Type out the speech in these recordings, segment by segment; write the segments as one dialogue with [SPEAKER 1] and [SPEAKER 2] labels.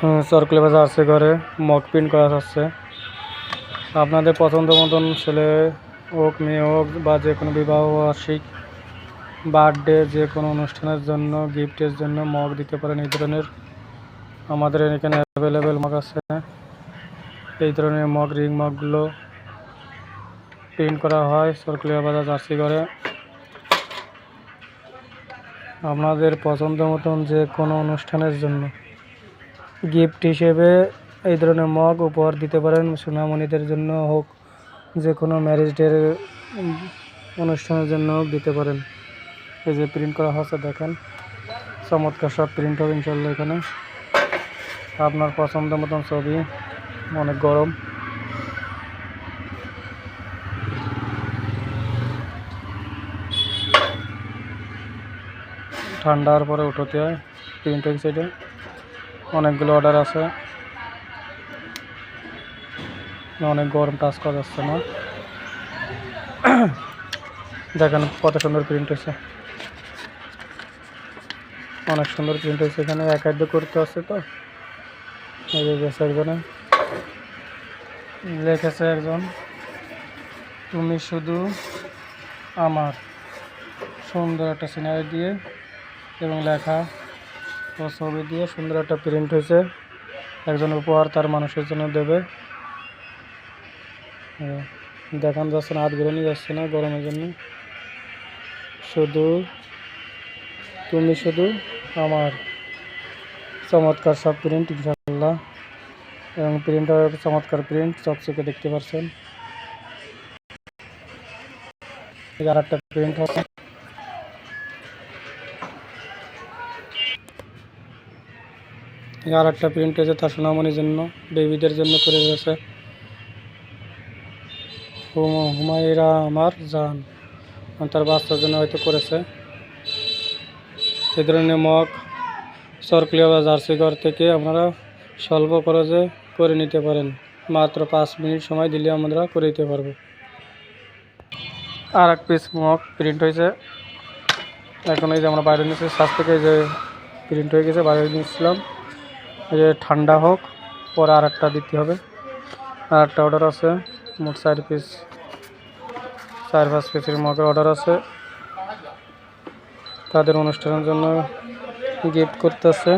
[SPEAKER 1] সরকারি বাজার আছে ঘরে মক প্রিন্ট করা আছে। আপনাদের পছন্দ মতন ছেলে হোক মেয়ে হোক বা যে কোনো বিবাহ বার্ষিক বার্থডে যে কোনো অনুষ্ঠানের জন্য গিফটের জন্য মগ দিতে পারেন। এই ধরনের আমাদের এখানে অ্যাভেলেবেল মগ আছে। এই ধরনের মগ রিং মগগুলো প্রিন্ট করা হয় সরকারি বাজার জার্সি ঘরে। আপনাদের পছন্দ মতন যে কোনো অনুষ্ঠানের জন্য গিফট হিসেবে এই ধরনের মগ উপহার দিতে পারেন। সোনামণিদের জন্য হোক যে কোনো ম্যারেজ ডের অনুষ্ঠানের জন্য দিতে পারেন। এই যে প্রিন্ট করা হচ্ছে দেখেন, চমৎকার সব প্রিন্ট হবে ইনশাল্লাহ। এখানে আপনার পছন্দ মতন ছবি। অনেক গরম, ঠান্ডার পরে উঠোতে হয় প্রিন্টিং সাইডে। অনেকগুলো অর্ডার আছে, অনেক গরম, টাচ করা যাচ্ছে না। দেখেন কত সুন্দর প্রিন্ট হয়েছে, অনেক সুন্দর প্রিন্ট হয়েছে। এখানে একাধ্য করতে আছে তো এই যে গেছে একজনে লিখেছে, একজন তুমি শুধু আমার, সুন্দর একটা সিনারি দিয়ে এবং লেখা ও ছবি দিয়ে সুন্দর একটা প্রিন্ট হয়েছে। একজন উপহার তার মানুষের জন্য দেবে। দেখান যাচ্ছে না, হাতগুলো নিয়ে যাচ্ছে না গরমের জন্য। তুমি শুধু আমার, চমৎকার সব প্রিন্ট ইনশাআল্লাহ। এবং প্রিন্টটা চমৎকার প্রিন্ট, চকচকে দেখতে পাচ্ছেন। আর একটা প্রিন্ট আছে, আর একটা প্রিন্ট হয়েছে তার সোনামণির জন্য, বেবিদের জন্য করে রয়েছে। হুমায়রা আমার জান, তার বাচ্চার জন্য হয়তো করেছে। এই ধরনের মগ সরকারি বা জার্সি ঘর থেকে আপনারা স্বল্প খরচে করে নিতে পারেন। মাত্র 5 মিনিট সময় দিলে আমরা করে দিতে পারবো। আর এক পিস মগ প্রিন্ট হয়েছে এখন। এই যে আমরা বাইরে নিয়েছি সাজ থেকে, যে প্রিন্ট হয়ে গেছে, বাইরে নিয়েছিলাম। এই যে ঠান্ডা হোক, পরে আর একটা দিতে হবে। আর একটা অর্ডার আছে, মোট 4 পিস, 4-5 পিসের মগের অর্ডার আছে। তাদের অনুষ্ঠানের জন্য গিফট করতেছে।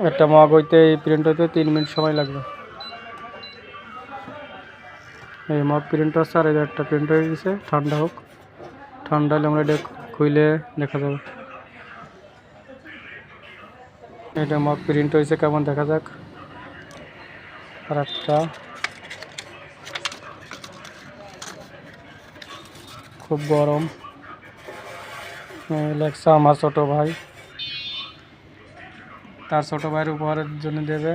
[SPEAKER 1] একটা মগ হইতে, এই প্রিন্ট হইতে 3 মিনিট সময় লাগবে। এই মগ প্রিন্ট আছে। আর এই একটা প্রিন্ট হয়ে গেছে, ঠান্ডা হোক। ঠান্ডা হলে আমরা এটা খুলে দেখা যাবে। এটা মগ প্রিন্ট হয়েছে, কেমন দেখা যাক। আর একটা খুব গরম লেখছে আমার ছোট ভাই, তার ছোট ভাইয়ের উপহারের জন্য দেবে,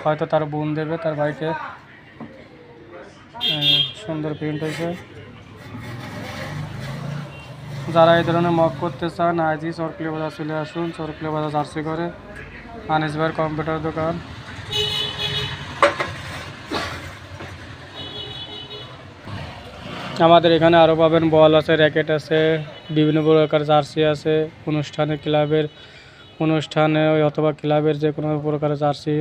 [SPEAKER 1] হয়তো তার বোন দেবে তার ভাইকে। সুন্দর প্রিন্ট হয়েছে। যারা এই ধরনের মগ করতে চান আজই সরকারি বাজার চলে আসুন। সরকারি বাজার জার্সি ঘরে আনিস ভাইয়ের কম্পিউটার দোকান। আমাদের এখানে আরও পাবেন বল আছে, র্যাকেট আছে, বিভিন্ন প্রকার জার্সি আছে। অনুষ্ঠানে ক্লাবের অনুষ্ঠানে অথবা ক্লাবের যে কোনো প্রকার জার্সি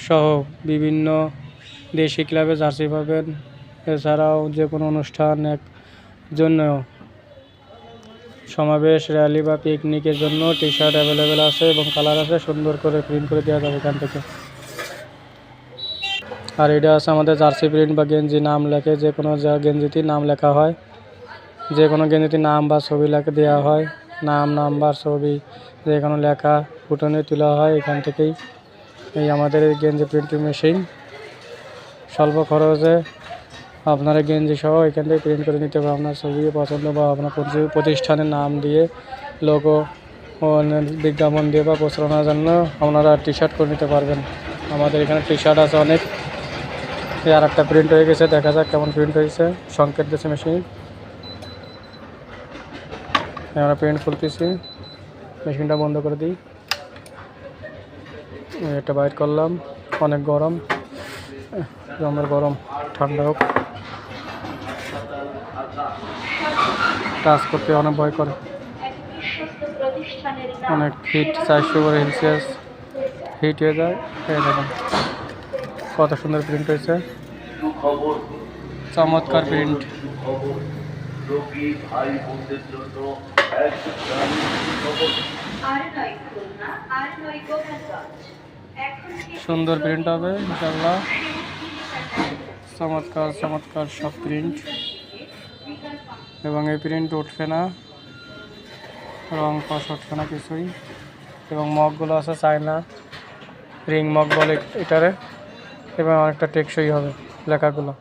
[SPEAKER 1] সহ বিভিন্ন দেশি ক্লাবে জার্সি পাবেন। এছাড়াও যে কোনো অনুষ্ঠান জন্য, সমাবেশ, র্যালি বা পিকনিকের জন্য টি শার্ট অ্যাভেলেবেল আছে এবং কালার আছে, সুন্দর করে প্রিন্ট করে দেওয়া যাবে এখান থেকে। আর এটা আছে আমাদের জার্সি প্রিন্ট বা গেঞ্জি, নাম লেখে, যে কোনো গেঞ্জিতে নাম লেখা হয়, যে কোনো গেঞ্জিতে নাম বা ছবি লেখে দেওয়া হয়। নাম, নাম্বার, ছবি যে কোনো লেখা ফুটনে তোলা হয় এখান থেকেই। এই আমাদের এই গেঞ্জি প্রিন্টিং মেশিন, স্বল্প খরচে আপনারা গেঞ্জি সহ এখান থেকে প্রিন্ট করে নিতে পারেন। আপনার ছবি পছন্দ বা আপনার প্রতিষ্ঠানের নাম দিয়ে, লোগো ও বিজ্ঞাপন দিয়ে বা প্রচারণার জন্য আপনারা টি শার্ট করে নিতে পারবেন। আমাদের এখানে টি শার্ট আছে অনেক। আর একটা প্রিন্ট হয়ে গেছে, দেখা যাক কেমন প্রিন্ট হয়েছে। সংকেত দিয়েছে মেশিন, আমরা প্রিন্ট খুলতেছি। মেশিনটা বন্ধ করে দিই, এটা বাইর করলাম। অনেক গরম, আমার গরম, ঠান্ডা হোক। কাজ করতে অনেক ভয় করে। অনেক হিট, 400 করে সেলসিয়াস হিট হয়ে যায়। এই দেখুন কত সুন্দর প্রিন্ট হয়েছে, চমৎকার প্রিন্ট। সুন্দর প্রিন্ট হবে ইনশাল্লাহ, চমৎকার চমৎকার সব প্রিন্ট, এবং এই প্রিন্ট উঠবে না, রং কষ উঠবে না কিছুই। এবং মগগুলো আছে চায়না রিং মগ বলে এটারে, এবং অনেকটা টেকসই হবে লেখাগুলো।